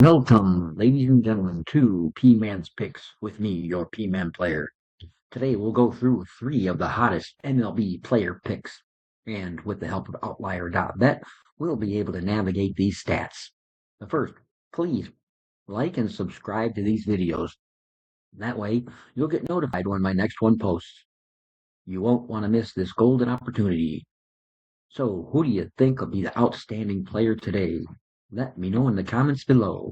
Welcome, ladies and gentlemen, to P-Man's Picks with me, your P-Man player. Today we'll go through 3 of the hottest MLB player picks, and with the help of Outlier.bet, we'll be able to navigate these stats. But first, please like and subscribe to these videos. That way, you'll get notified when my next one posts. You won't want to miss this golden opportunity. So, who do you think will be the outstanding player today? Let me know in the comments below.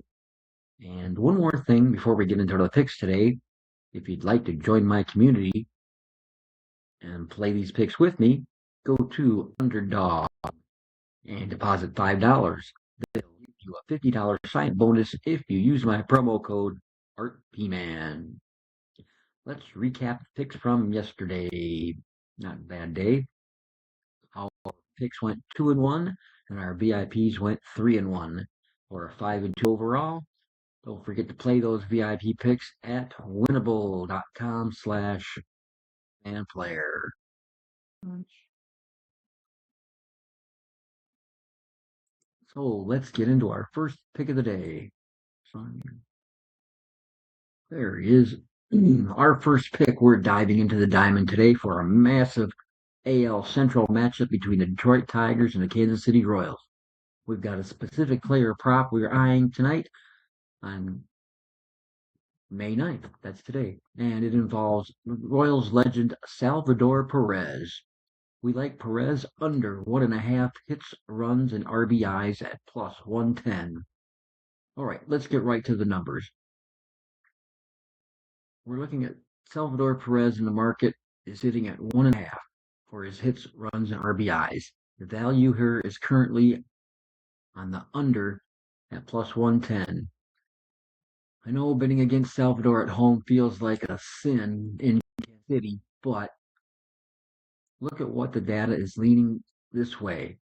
And one more thing before we get into the picks today, if you'd like to join my community and play these picks with me, go to Underdog and deposit $5. They'll give you a $50 sign bonus if you use my promo code ArtPman. Let's recap the picks from yesterday. Not a bad day. Our picks went 2-1, and our VIPs went 3-1, or a 5-2 overall. Don't forget to play those VIP picks at winnable.com/fanplayer. So let's get into our first pick of the day. There he is. Our first pick, we're diving into the diamond today for a massive AL Central matchup between the Detroit Tigers and the Kansas City Royals. We've got a specific player prop we're eyeing tonight on May 9th. That's today. And it involves Royals legend Salvador Perez. We like Perez under 1.5 hits, runs, and RBIs at plus 110. All right, let's get right to the numbers. We're looking at Salvador Perez in the market is sitting at 1.5 for his hits, runs, and RBIs. The value here is currently on the under at plus 110. I know betting against Salvador at home feels like a sin in Kansas City, but look at what the data is leaning this way.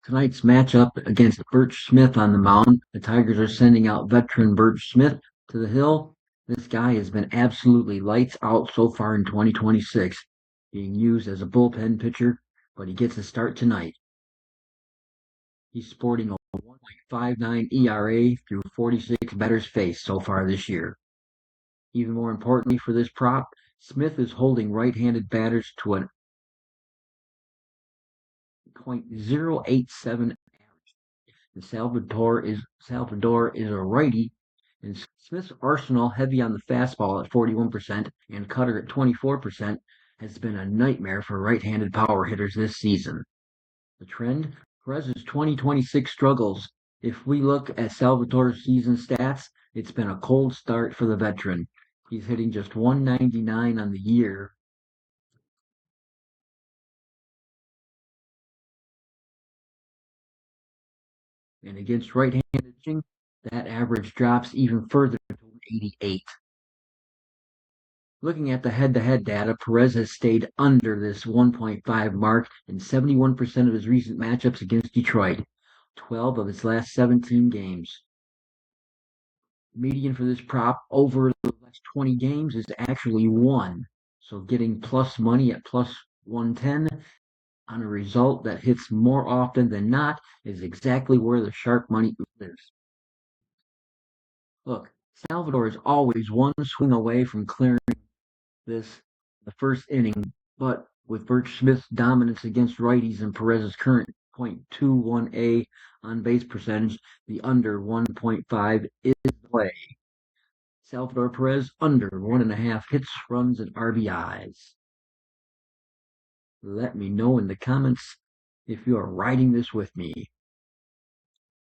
Tonight's matchup against Birch Smith on the mound. The Tigers are sending out veteran Birch Smith to the hill. This guy has been absolutely lights out so far in 2026, being used as a bullpen pitcher, but he gets a start tonight. He's sporting a 1.59 ERA through 46 batters faced so far this year. Even more importantly for this prop, Smith is holding right-handed batters to a .087 and Salvador is a righty, and Smith's arsenal, heavy on the fastball at 41% and cutter at 24%, has been a nightmare for right-handed power hitters this season. The trend? Perez's 2026 struggles. If we look at Salvador's season stats, it's been a cold start for the veteran. He's hitting just 199 on the year. And against right-handed pitching, that average drops even further to 88. Looking at the head-to-head data, Perez has stayed under this 1.5 mark in 71% of his recent matchups against Detroit, 12 of his last 17 games. Median for this prop over the last 20 games is actually 1, so getting plus money at plus 110 on a result that hits more often than not is exactly where the sharp money lives. Look, Salvador is always one swing away from clearing the first inning, but with Birch Smith's dominance against righties and Perez's current .21 on base percentage, the under 1.5 is the play. Salvador Perez under 1.5 hits, runs, and RBIs. Let me know in the comments if you are riding this with me.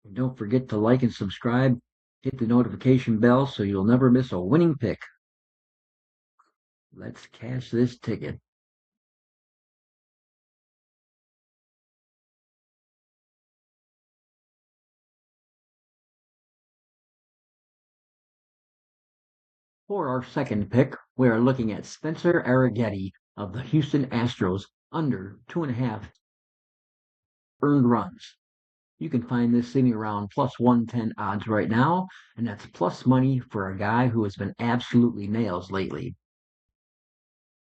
And don't forget to like and subscribe. Hit the notification bell so you'll never miss a winning pick. Let's cash this ticket. For our second pick, we are looking at Spencer Arrighetti of the Houston Astros under 2.5 earned runs. You can find this sitting around plus 110 odds right now, and that's plus money for a guy who has been absolutely nails lately.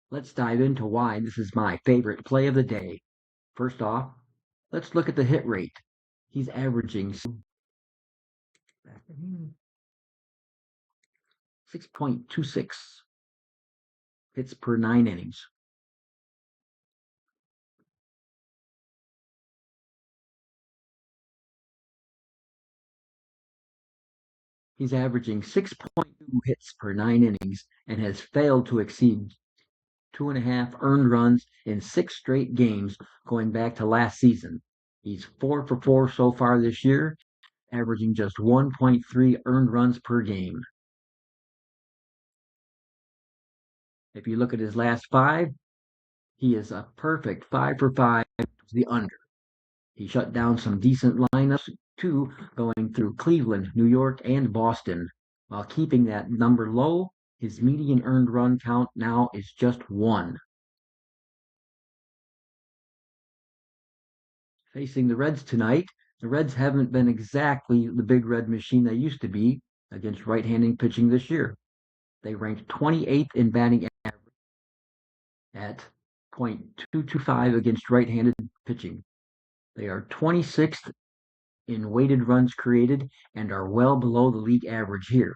Let's dive into why this is my favorite play of the day. First off, Let's look at the hit rate. He's averaging 6.26 hits per 9 innings. He's averaging 6.2 hits per 9 innings and has failed to exceed 2.5 earned runs in 6 straight games going back to last season. He's 4 for 4 so far this year, averaging just 1.3 earned runs per game. If you look at his last 5, he is a perfect 5 for 5 to the under. He shut down some decent lineups too, going through Cleveland, New York, and Boston. While keeping that number low, his median earned run count now is just 1. Facing the Reds tonight, the Reds haven't been exactly the big red machine they used to be against right-handed pitching this year. They ranked 28th in batting average at .225 against right-handed pitching. They are 26th in weighted runs created and are well below the league average here.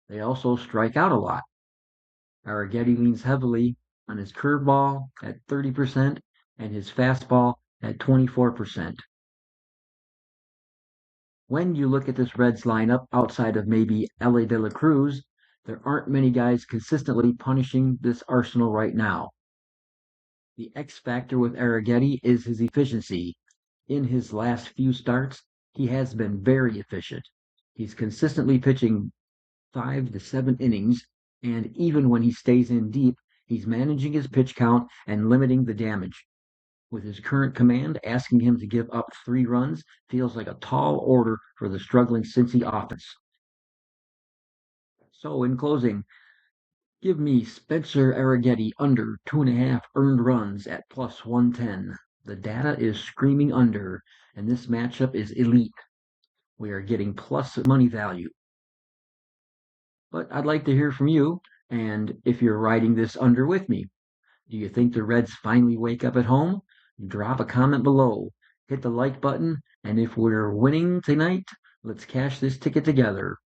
They also strike out a lot. Arrighetti leans heavily on his curveball at 30% and his fastball at 24%. When you look at this Reds lineup outside of maybe Elly De La Cruz, there aren't many guys consistently punishing this arsenal right now. The X factor with Arrighetti is his efficiency. In his last few starts, he has been very efficient. He's consistently pitching 5 to 7 innings, and even when he stays in deep, he's managing his pitch count and limiting the damage. With his current command, asking him to give up 3 runs feels like a tall order for the struggling Cincy offense. So, in closing, give me Spencer Arrighetti under 2.5 earned runs at plus 110. The data is screaming under, and this matchup is elite. We are getting plus money value. But I'd like to hear from you, and if you're riding this under with me. Do you think the Reds finally wake up at home? Drop a comment below, hit the like button, and if we're winning tonight, let's cash this ticket together.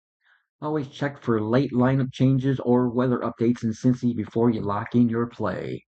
Always check for late lineup changes or weather updates in Cincy before you lock in your play.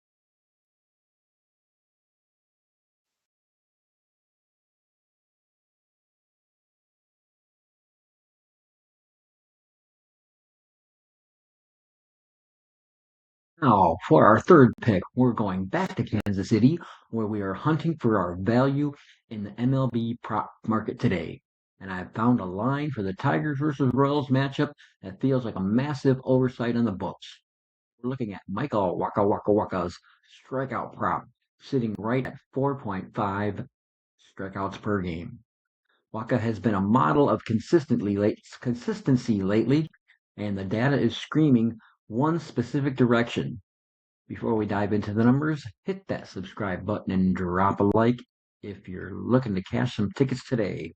Now, for our third pick, we're going back to Kansas City, where we are hunting for our value in the MLB prop market today. And I've found a line for the Tigers versus Royals matchup that feels like a massive oversight on the books. We're looking at Michael Waka Waka Waka's strikeout prop, sitting right at 4.5 strikeouts per game. Waka has been a model of consistency lately, and the data is screaming one specific direction. Before we dive into the numbers, hit that subscribe button and drop a like if you're looking to cash some tickets today.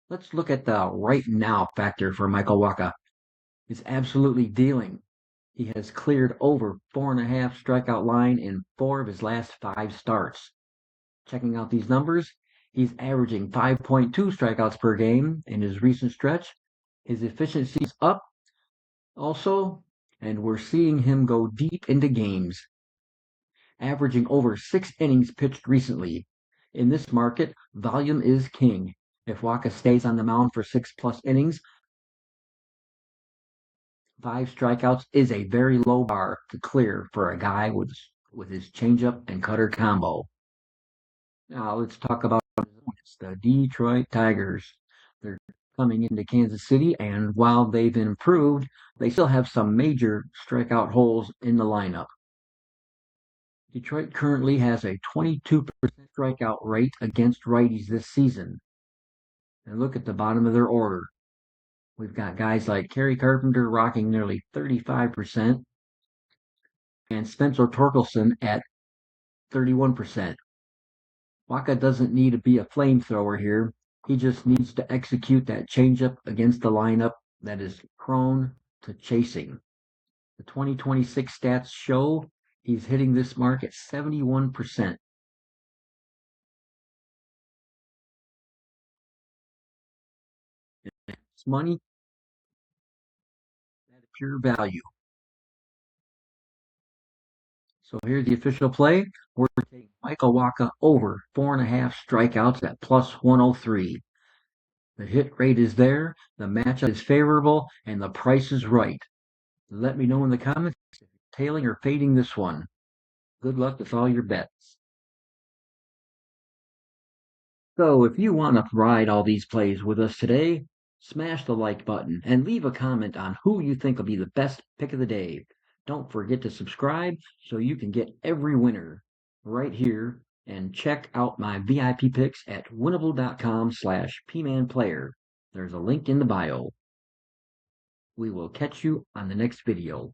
Let's look at the right now factor for Michael Waka. It's absolutely dealing. He has cleared over 4.5 strikeout line in 4 of his last 5 starts. Checking out these numbers, he's averaging 5.2 strikeouts per game in his recent stretch. His efficiency's up also, and we're seeing him go deep into games, averaging over 6 innings pitched recently. In this market, volume is king. If Waka stays on the mound for 6+ innings, 5 strikeouts is a very low bar to clear for a guy with his changeup and cutter combo. Now let's talk about the Detroit Tigers. They're coming into Kansas City, and while they've improved, they still have some major strikeout holes in the lineup. Detroit currently has a 22% strikeout rate against righties this season. And look at the bottom of their order. We've got guys like Kerry Carpenter rocking nearly 35% and Spencer Torkelson at 31%. Waka doesn't need to be a flamethrower here. He just needs to execute that changeup against the lineup that is prone to chasing. The 2026 stats show he's hitting this mark at 71%. money, that is pure value. So here's the official play. We're taking Michael Waka over 4.5 strikeouts at plus 103. The hit rate is there, the matchup is favorable, and the price is right. Let me know in the comments if you're tailing or fading this one. Good luck with all your bets. So if you want to ride all these plays with us today, smash the like button and leave a comment on who you think will be the best pick of the day. Don't forget to subscribe so you can get every winner right here, and check out my VIP picks at winnable.com/pmanplayer. There's a link in the bio. We will catch you on the next video.